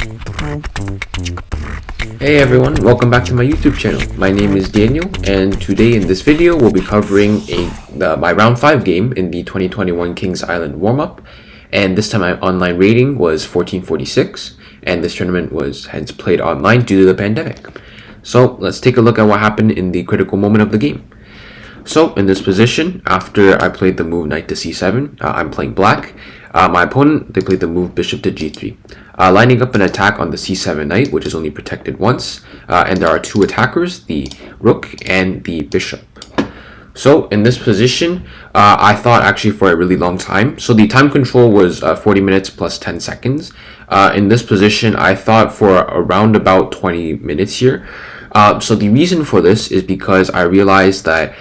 Hey everyone, welcome back to my YouTube channel. My name is Daniel, and today in this video we'll be covering my round 5 game in the 2021 Kings Island warm-up, and this time my online rating was 1446, and this tournament was hence played online due to the pandemic. So let's take a look at what happened in the critical moment of the game. So in this position, after I played the move knight to c7, I'm playing black. My opponent, they played the move bishop to g3, lining up an attack on the c7 knight, which is only protected once, and there are two attackers, the rook and the bishop. So in this position, I thought actually for a really long time. So the time control was 40 minutes plus 10 seconds. In this position, I thought for around about 20 minutes here. So the reason for this is because I realized that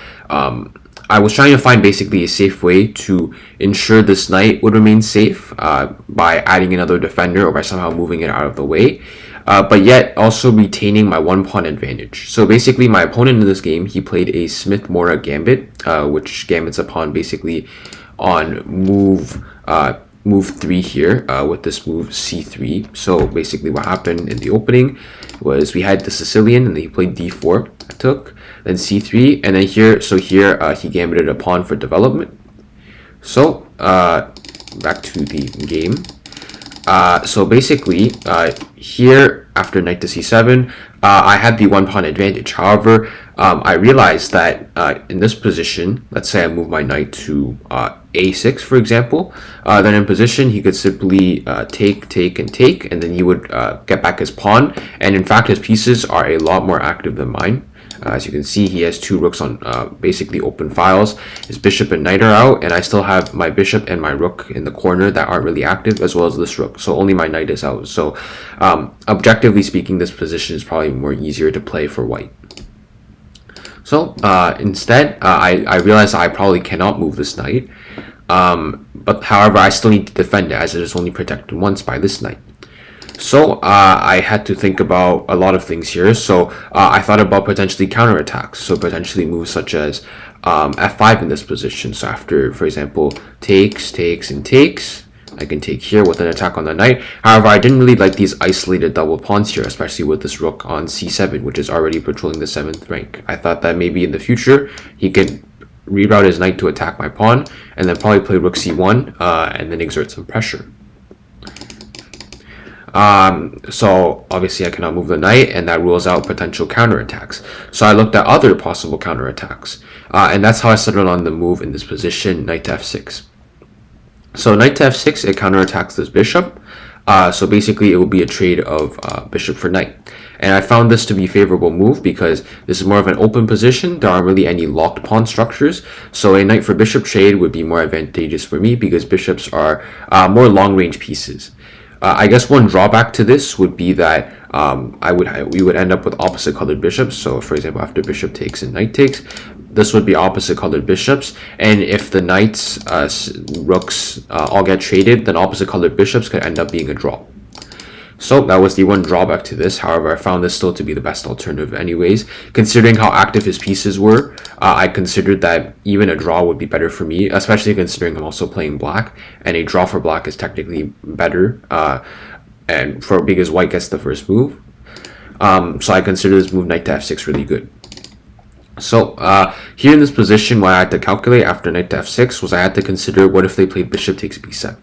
I was trying to find basically a safe way to ensure this knight would remain safe by adding another defender or by somehow moving it out of the way, but yet also retaining my one pawn advantage. So basically my opponent in this game, he played a Smith-Morra gambit, which gambits a pawn basically on move 3 here with this move c3. So basically what happened in the opening was we had the Sicilian and then he played d4, I took, then c3, and then here he gambited a pawn for development. So back to the game. So basically here after knight to c7, I had the one pawn advantage. However, I realized that in this position, let's say I move my knight to a6 for example, then in position he could simply take, and then he would get back his pawn, and in fact his pieces are a lot more active than mine. As you can see, he has two rooks on basically open files. His bishop and knight are out, and I still have my bishop and my rook in the corner that aren't really active, as well as this rook. So only my knight is out. So objectively speaking, this position is probably more easier to play for white. So instead, I realized I probably cannot move this knight. But however, I still need to defend it as it is only protected once by this knight. So I had to think about a lot of things here. So I thought about potentially counterattacks. So potentially moves such as f5 in this position. So after, for example, takes, and takes, I can take here with an attack on the knight. However, I didn't really like these isolated double pawns here, especially with this rook on c7, which is already patrolling the 7th rank. I thought that maybe in the future he could reroute his knight to attack my pawn, and then probably play rook c1 and then exert some pressure. So obviously I cannot move the knight, and that rules out potential counterattacks. So I looked at other possible counterattacks, and that's how I settled on the move in this position, knight to f6. So knight to f6, it counterattacks this bishop. So basically it will be a trade of bishop for knight. And I found this to be a favorable move because this is more of an open position. There aren't really any locked pawn structures. So a knight for bishop trade would be more advantageous for me because bishops are more long range pieces. I guess one drawback to this would be that we would end up with opposite colored bishops. So for example, after bishop takes and knight takes, this would be opposite colored bishops, and if the knights, rooks all get traded, then opposite colored bishops could end up being a draw. So that was the one drawback to this. However, I found this still to be the best alternative anyways. Considering how active his pieces were, I considered that even a draw would be better for me, especially considering I'm also playing black, and a draw for black is technically better, and because white gets the first move. So I consider this move knight to f6 really good. So here in this position, what I had to calculate after knight to f6 was I had to consider what if they played bishop takes b7.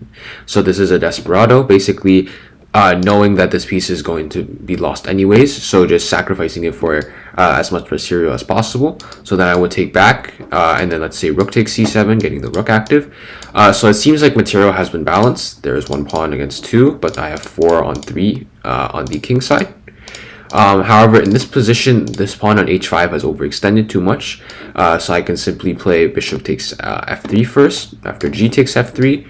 So this is a desperado, basically knowing that this piece is going to be lost anyways, so just sacrificing it for as much material as possible. So then I would take back, and then let's say rook takes c7, getting the rook active. So it seems like material has been balanced. There's one pawn against two, but I have 4 on 3 on the king side. However, in this position, this pawn on h5 has overextended too much, so I can simply play bishop takes f3 first, after g takes f3,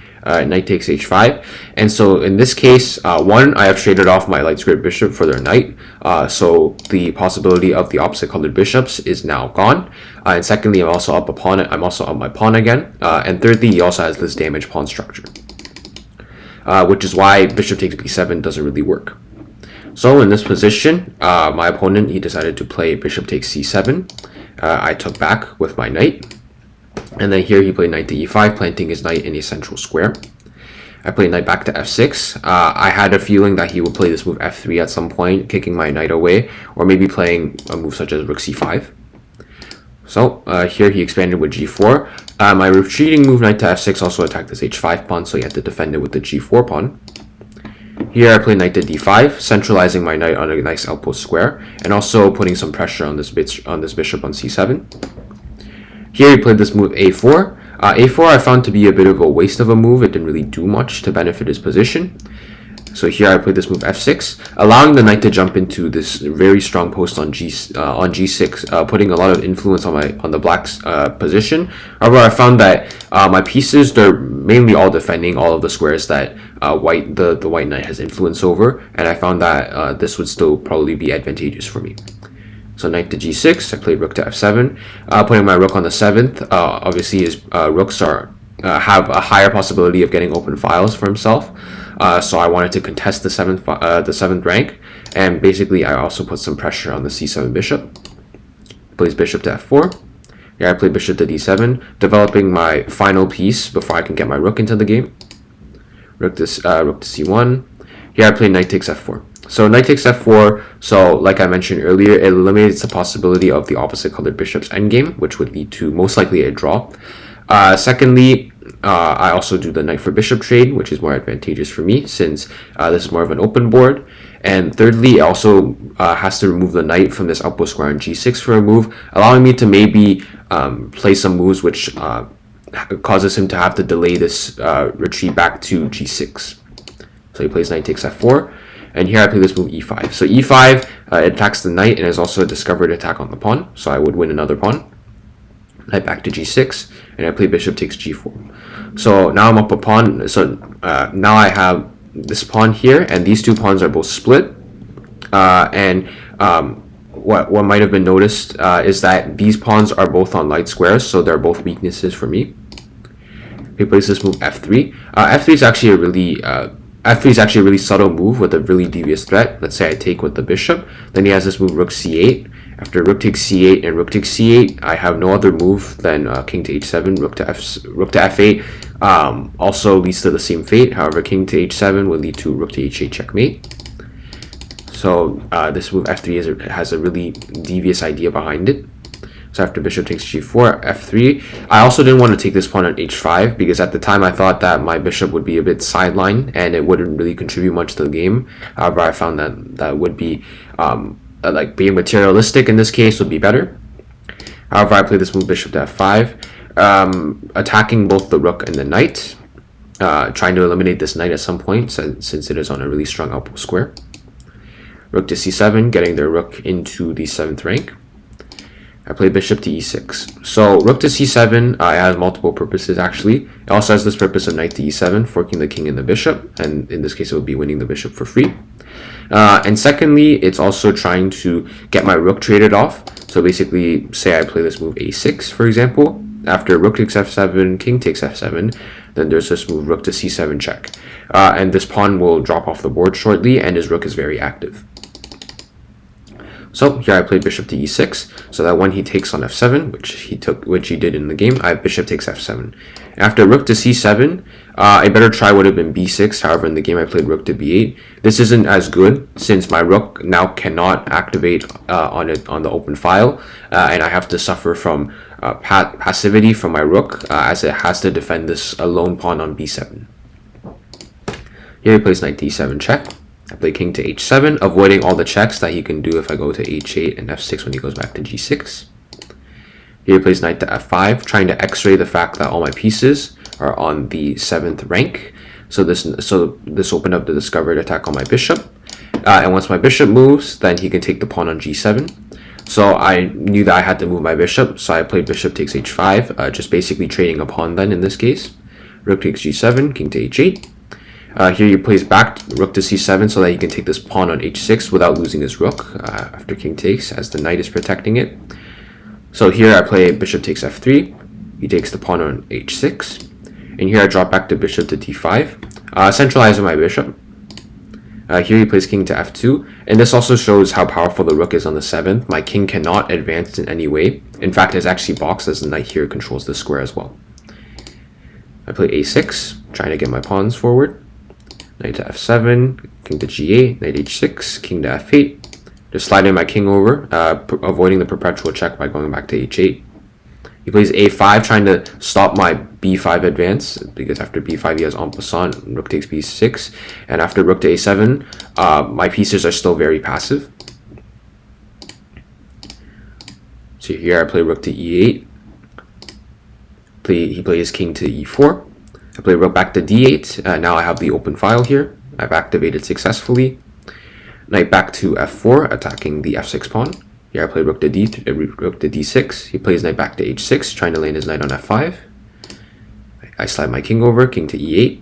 knight takes h5, and so in this case, one, I have traded off my light squared bishop for their knight, so the possibility of the opposite colored bishops is now gone, and secondly, I'm also up my pawn again, and thirdly, he also has this damaged pawn structure, which is why bishop takes b7 doesn't really work. So in this position, my opponent, he decided to play bishop takes c7. I took back with my knight. And then here he played knight to e5, planting his knight in a central square. I played knight back to f6. I had a feeling that he would play this move f3 at some point, kicking my knight away, or maybe playing a move such as rook c5. So here he expanded with g4. My retreating move knight to f6 also attacked this h5 pawn, so he had to defend it with the g4 pawn. Here I played knight to d5, centralizing my knight on a nice outpost square, and also putting some pressure on this bishop on c7. Here he played this move a4. A4 I found to be a bit of a waste of a move. It didn't really do much to benefit his position. So here I played this move f6, allowing the knight to jump into this very strong post on g6, putting a lot of influence on the black's position. However, I found that my pieces, they're mainly all defending all of the squares that the white knight has influence over, and I found that this would still probably be advantageous for me. So knight to g6, I played rook to f7, putting my rook on the 7th. Obviously, his rooks have a higher possibility of getting open files for himself. So I wanted to contest the 7th rank, and basically I also put some pressure on the c7 bishop. Plays bishop to f4. Here I played bishop to d7, developing my final piece before I can get my rook into the game. Rook to c1. Here I played knight takes f4. So knight takes f4, so like I mentioned earlier, it eliminates the possibility of the opposite colored bishop's endgame, which would lead to most likely a draw. Secondly, I also do the knight for bishop trade, which is more advantageous for me since this is more of an open board. And thirdly, it also has to remove the knight from this outpost square on g6 for a move, allowing me to maybe play some moves which causes him to have to delay this retreat back to g6. So he plays knight takes f4. And here I play this move e5. So e5 it attacks the knight and is also a discovered attack on the pawn. So I would win another pawn. Knight back to g6, and I play bishop takes g4. So now I'm up a pawn. So now I have this pawn here, and these two pawns are both split. What might have been noticed is that these pawns are both on light squares, so they're both weaknesses for me. He plays this move f3. F3 is actually a really subtle move with a really devious threat. Let's say I take with the bishop. Then he has this move rook c8. After rook takes c8 and rook takes c8, I have no other move than king to h7, rook to f8. Also leads to the same fate. However, king to h7 would lead to rook to h8 checkmate. So this move f3 has a really devious idea behind it. So after bishop takes g4, f3. I also didn't want to take this pawn on h5 because at the time I thought that my bishop would be a bit sidelined and it wouldn't really contribute much to the game. However, I found that would be like being materialistic in this case would be better. However, I play this move bishop to f5, attacking both the rook and the knight, trying to eliminate this knight at some point since it is on a really strong outpost square. Rook to c7, getting their rook into the 7th rank. I play bishop to e6. So rook to c7 it has multiple purposes actually. It also has this purpose of knight to e7, forking the king and the bishop, and in this case it would be winning the bishop for free. And secondly, it's also trying to get my rook traded off. So basically, say I play this move a6, for example. After rook takes f7, king takes f7, then there's this move rook to c7 check. And this pawn will drop off the board shortly, and his rook is very active. So here I played bishop to e6, so that when he takes on f7, which he did in the game, I have bishop takes f7. After rook to c7, a better try would have been b6. However, in the game I played rook to b8. This isn't as good since my rook now cannot activate on the open file, and I have to suffer from passivity from my rook as it has to defend this lone pawn on b7. Here he plays knight to e7 check. I play king to h7, avoiding all the checks that he can do if I go to h8 and f6 when he goes back to g6. Here he plays knight to f5, trying to x-ray the fact that all my pieces are on the 7th rank. So this opened up the discovered attack on my bishop. And once my bishop moves, then he can take the pawn on g7. So I knew that I had to move my bishop, so I played bishop takes h5, just basically trading a pawn then in this case. Rook takes g7, king to h8. Here he plays back rook to c7 so that he can take this pawn on h6 without losing his rook after king takes, as the knight is protecting it. So here I play bishop takes f3. He takes the pawn on h6. And here I drop back to bishop to d5, centralizing my bishop. Here he plays king to f2. And this also shows how powerful the rook is on the 7th. My king cannot advance in any way. In fact, it's actually boxed as the knight here controls the square as well. I play a6, trying to get my pawns forward. Knight to f7, king to g8, knight h6, king to f8. Just sliding my king over, avoiding the perpetual check by going back to h8. He plays a5, trying to stop my b5 advance, because after b5 he has en passant, rook takes b6, and after rook to a7, my pieces are still very passive. So here I play rook to e8. He plays king to e4. I play rook back to d8. Now I have the open file here. I've activated successfully. Knight back to f4, attacking the f6 pawn. Here I play rook to d6. He plays knight back to h6, trying to land his knight on f5. I slide my king over, king to e8.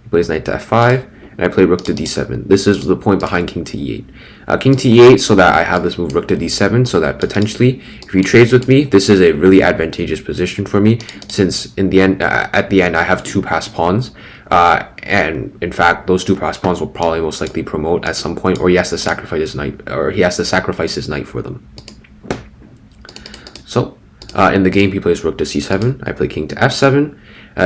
He plays knight to f5, and I play rook to d7. This is the point behind king to e8. King to e8, so that I have this move rook to d7, so that potentially, if he trades with me, this is a really advantageous position for me, since in the end, at the end, I have two passed pawns, and in fact, those two passed pawns will probably most likely promote at some point, or he has to sacrifice his knight, for them. So, in the game, he plays rook to c7. I play king to f7.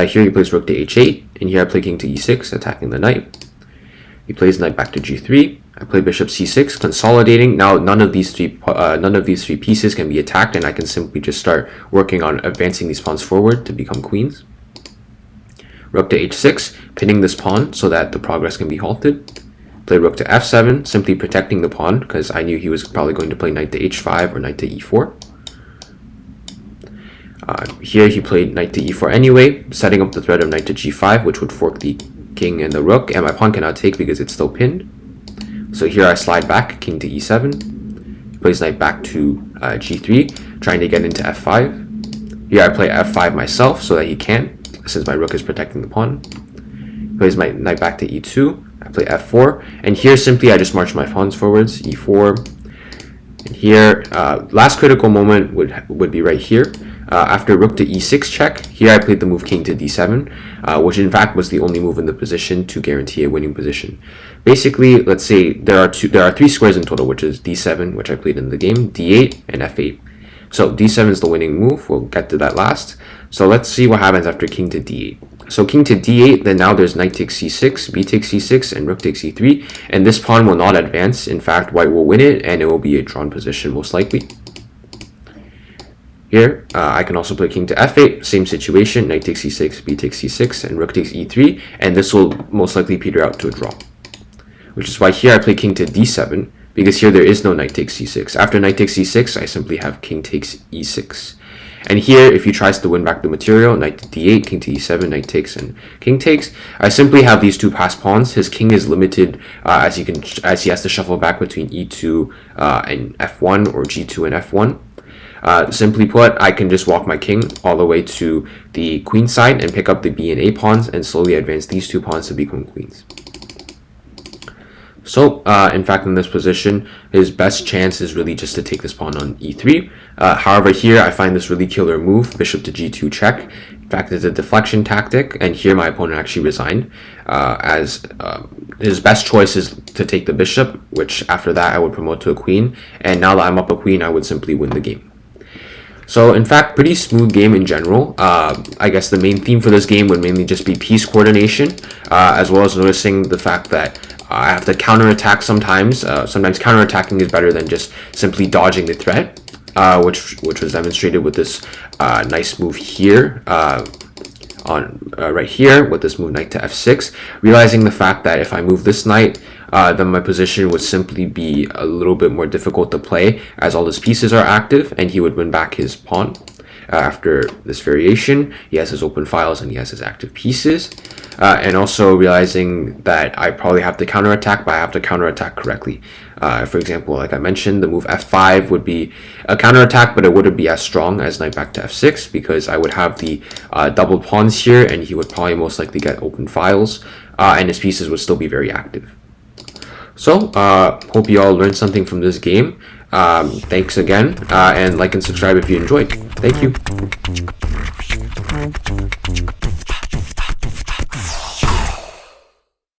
Here he plays rook to h8, and here I play king to e6, attacking the knight. He plays knight back to g3. I play bishop c6, consolidating. Now none of these three pieces can be attacked, and I can simply just start working on advancing these pawns forward to become queens. Rook to h6, pinning this pawn so that the progress can be halted. Play rook to f7, simply protecting the pawn because I knew he was probably going to play knight to h5 or knight to e4. Here he played knight to e4 anyway, setting up the threat of knight to g5, which would fork the king and the rook, and my pawn cannot take because it's still pinned. So here I slide back, king to e7. He plays knight back to g3, trying to get into f5. Here I play f5 myself so that he can't, since my rook is protecting the pawn. He plays my knight back to e2. I play f4, and here simply I just march my pawns forwards, e4. And here, last critical moment would be right here. After rook to e6 check, here I played the move king to d7, which in fact was the only move in the position to guarantee a winning position. Basically, let's say there are three squares in total, which is d7, which I played in the game, d8, and f8. So d7 is the winning move. We'll get to that last. So let's see what happens after king to d8. So king to d8, then now there's knight takes c6, b takes c6, and rook takes e3, and this pawn will not advance. In fact, white will win it, and it will be a drawn position most likely. Here, I can also play king to f8, same situation, knight takes c6, b takes c6, and rook takes e3, and this will most likely peter out to a draw. Which is why here I play king to d7, because here there is no knight takes c6. After knight takes c6, I simply have king takes e6. And here, if he tries to win back the material, knight to d8, king to e7, knight takes, and king takes, I simply have these two passed pawns. His king is limited as he has to shuffle back between e2 and f1, or g2 and f1. Simply put, I can just walk my king all the way to the queen side and pick up the b and a pawns and slowly advance these two pawns to become queens. So, in fact, in this position, his best chance is really just to take this pawn on e3. However, here I find this really killer move, bishop to g2 check. In fact, it's a deflection tactic, and here my opponent actually resigned, as his best choice is to take the bishop, which after that I would promote to a queen, and now that I'm up a queen, I would simply win the game. So, in fact, pretty smooth game in general. I guess the main theme for this game would mainly just be piece coordination, as well as noticing the fact that I have to counterattack sometimes. Sometimes counterattacking is better than just simply dodging the threat, which was demonstrated with this nice move here, right here with this move knight to f6. Realizing the fact that if I move this knight, then my position would simply be a little bit more difficult to play, as all his pieces are active, and he would win back his pawn. After this variation, he has his open files and he has his active pieces. And also realizing that I probably have to counterattack, but I have to counterattack correctly. For example, like I mentioned, the move f5 would be a counterattack, but it wouldn't be as strong as knight back to f6, because I would have the doubled pawns here, and he would probably most likely get open files, and his pieces would still be very active. So, hope you all learned something from this game. Thanks again, and like and subscribe if you enjoyed. Thank you.